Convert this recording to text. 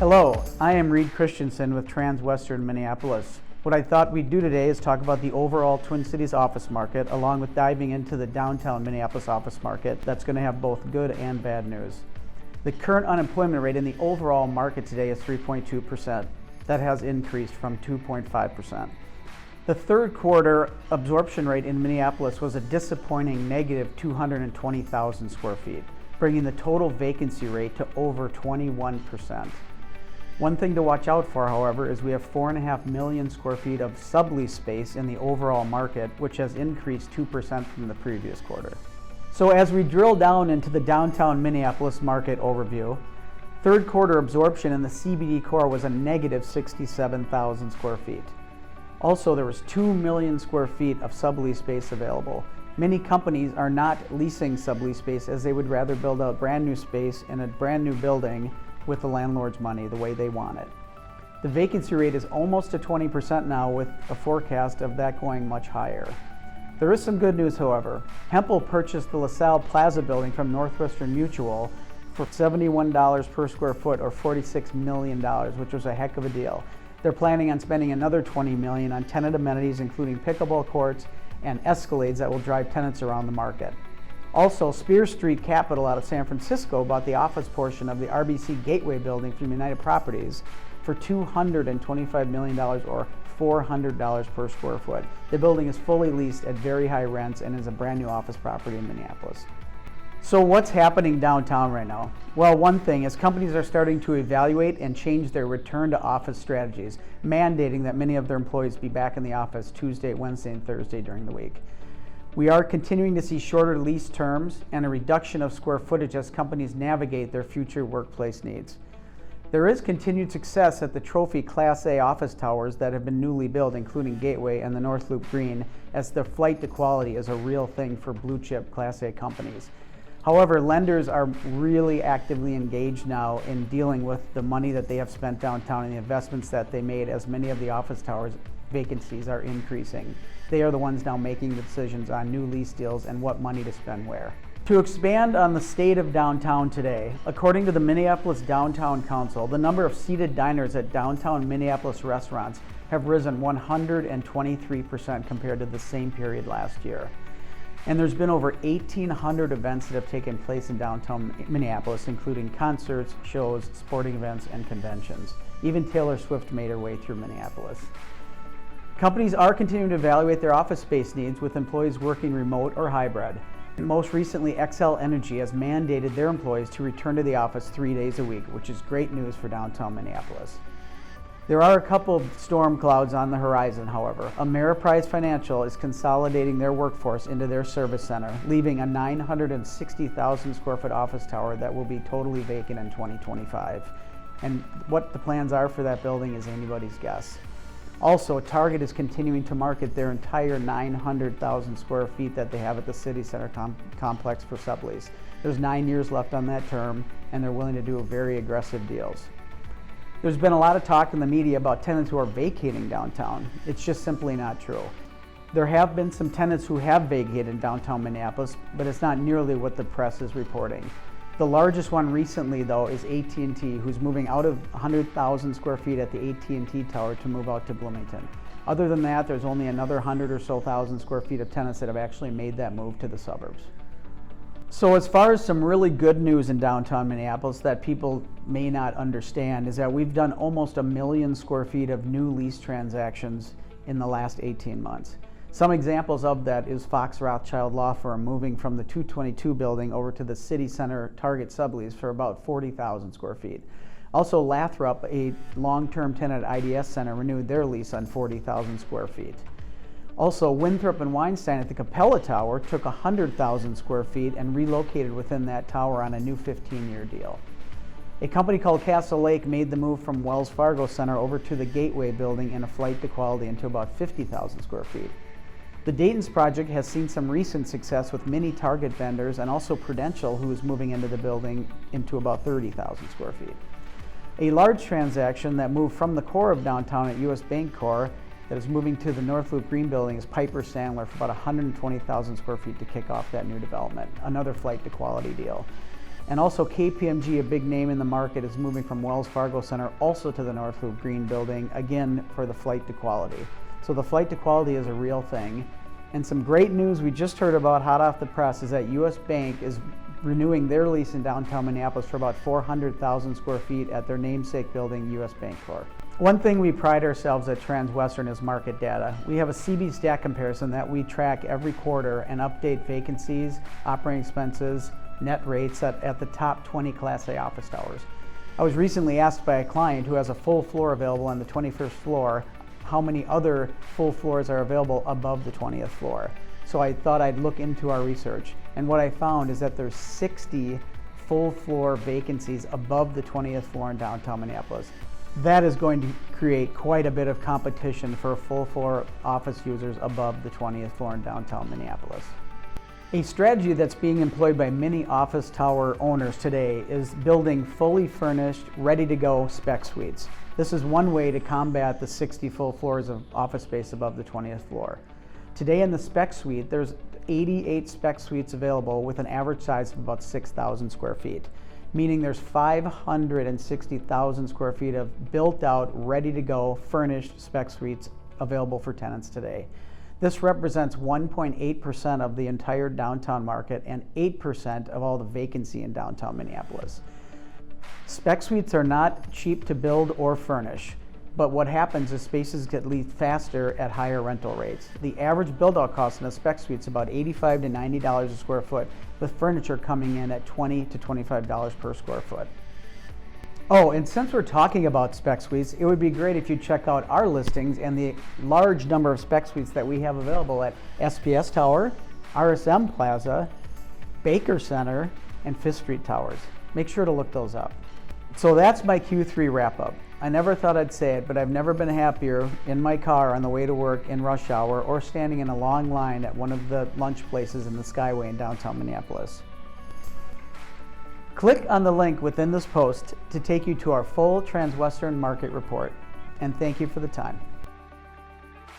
Hello, I am Reed Christensen with Transwestern Minneapolis. What I thought we'd do today is talk about the overall Twin Cities office market, along with diving into the downtown Minneapolis office market that's going to have both good and bad news. The current unemployment rate in the overall market today is 3.2%. That has increased from 2.5%. The third quarter absorption rate in Minneapolis was a disappointing negative 220,000 square feet, bringing the total vacancy rate to over 21%. One thing to watch out for, however, is we have 4.5 million square feet of sublease space in the overall market, which has increased 2% from the previous quarter. So as we drill down into the downtown Minneapolis market overview, third quarter absorption in the CBD core was a negative 67,000 square feet. Also, there was 2 million square feet of sublease space available. Many companies are not leasing sublease space as they would rather build out brand new space in a brand new building with the landlord's money the way they want it. The vacancy rate is almost to 20% now, with a forecast of that going much higher. There is some good news, however. Hempel purchased the LaSalle Plaza building from Northwestern Mutual for $71 per square foot, or $46 million, which was a heck of a deal. They're planning on spending another $20 million on tenant amenities, including pickleball courts and escalades that will drive tenants around the market. Also, Spear Street Capital out of San Francisco bought the office portion of the RBC Gateway building from United Properties for $225 million, or $400 per square foot. The building is fully leased at very high rents and is a brand new office property in Minneapolis. So what's happening downtown right now? Well, one thing is companies are starting to evaluate and change their return to office strategies, mandating that many of their employees be back in the office Tuesday, Wednesday, and Thursday during the week. We are continuing to see shorter lease terms and a reduction of square footage as companies navigate their future workplace needs. There is continued success at the trophy Class A office towers that have been newly built, including Gateway and the North Loop Green, as the flight to quality is a real thing for blue chip Class A companies. However, lenders are really actively engaged now in dealing with the money that they have spent downtown and the investments that they made, as many of the office towers vacancies are increasing. They are the ones now making the decisions on new lease deals and what money to spend where. To expand on the state of downtown today, according to the Minneapolis Downtown Council, the number of seated diners at downtown Minneapolis restaurants have risen 123% compared to the same period last year. And there's been over 1,800 events that have taken place in downtown Minneapolis, including concerts, shows, sporting events, and conventions. Even Taylor Swift made her way through Minneapolis. Companies are continuing to evaluate their office space needs, with employees working remote or hybrid. Most recently, Xcel Energy has mandated their employees to return to the office 3 days a week, which is great news for downtown Minneapolis. There are a couple of storm clouds on the horizon, however. Ameriprise Financial is consolidating their workforce into their service center, leaving a 960,000 square foot office tower that will be totally vacant in 2025. And what the plans are for that building is anybody's guess. Also, Target is continuing to market their entire 900,000 square feet that they have at the City Center complex for sublease. There's 9 years left on that term, and they're willing to do very aggressive deals. There's been a lot of talk in the media about tenants who are vacating downtown. It's just simply not true. There have been some tenants who have vacated downtown Minneapolis, but it's not nearly what the press is reporting. The largest one recently, though, is AT&T, who's moving out of 100,000 square feet at the AT&T tower to move out to Bloomington. Other than that, there's only another 100 or so thousand square feet of tenants that have actually made that move to the suburbs. So as far as some really good news in downtown Minneapolis that people may not understand is that we've done almost 1 million square feet of new lease transactions in the last 18 months. Some examples of that is Fox Rothschild Law Firm moving from the 222 building over to the City Center Target sublease for about 40,000 square feet. Also, Lathrop, a long-term tenant at IDS Center, renewed their lease on 40,000 square feet. Also, Winthrop and Weinstein at the Capella Tower took 100,000 square feet and relocated within that tower on a new 15-year deal. A company called Castle Lake made the move from Wells Fargo Center over to the Gateway building in a flight to quality into about 50,000 square feet. The Dayton's project has seen some recent success with many Target vendors, and also Prudential, who is moving into the building into about 30,000 square feet. A large transaction that moved from the core of downtown at US Bank Core that is moving to the North Loop Green building is Piper Sandler for about 120,000 square feet to kick off that new development, another flight to quality deal. And also KPMG, a big name in the market, is moving from Wells Fargo Center also to the North Loop Green building, again for the flight to quality. So the flight to quality is a real thing. And some great news we just heard about hot off the press is that US Bank is renewing their lease in downtown Minneapolis for about 400,000 square feet at their namesake building, US Bank Corp. One thing we pride ourselves at Transwestern is market data. We have a CB stat comparison that we track every quarter and update vacancies, operating expenses, net rates at the top 20 Class A office towers. I was recently asked by a client who has a full floor available on the 21st floor how many other full floors are available above the 20th floor. So I thought I'd look into our research, and what I found is that there's 60 full floor vacancies above the 20th floor in downtown Minneapolis. That is going to create quite a bit of competition for full floor office users above the 20th floor in downtown Minneapolis. A strategy that's being employed by many office tower owners today is building fully furnished, ready to go spec suites. This is one way to combat the 60 full floors of office space above the 20th floor. Today in the spec suite, there's 88 spec suites available with an average size of about 6,000 square feet, meaning there's 560,000 square feet of built out, ready to go, furnished spec suites available for tenants today. This represents 1.8% of the entire downtown market and 8% of all the vacancy in downtown Minneapolis. Spec suites are not cheap to build or furnish, but what happens is spaces get leased faster at higher rental rates. The average build-out cost in a spec suite is about $85 to $90 a square foot, with furniture coming in at $20 to $25 per square foot. Oh, and since we're talking about spec suites, it would be great if you check out our listings and the large number of spec suites that we have available at SPS Tower, RSM Plaza, Baker Center, and Fifth Street Towers. Make sure to look those up. So that's my Q3 wrap-up. I never thought I'd say it, but I've never been happier in my car on the way to work in rush hour or standing in a long line at one of the lunch places in the Skyway in downtown Minneapolis. Click on the link within this post to take you to our full Transwestern market report, and thank you for the time.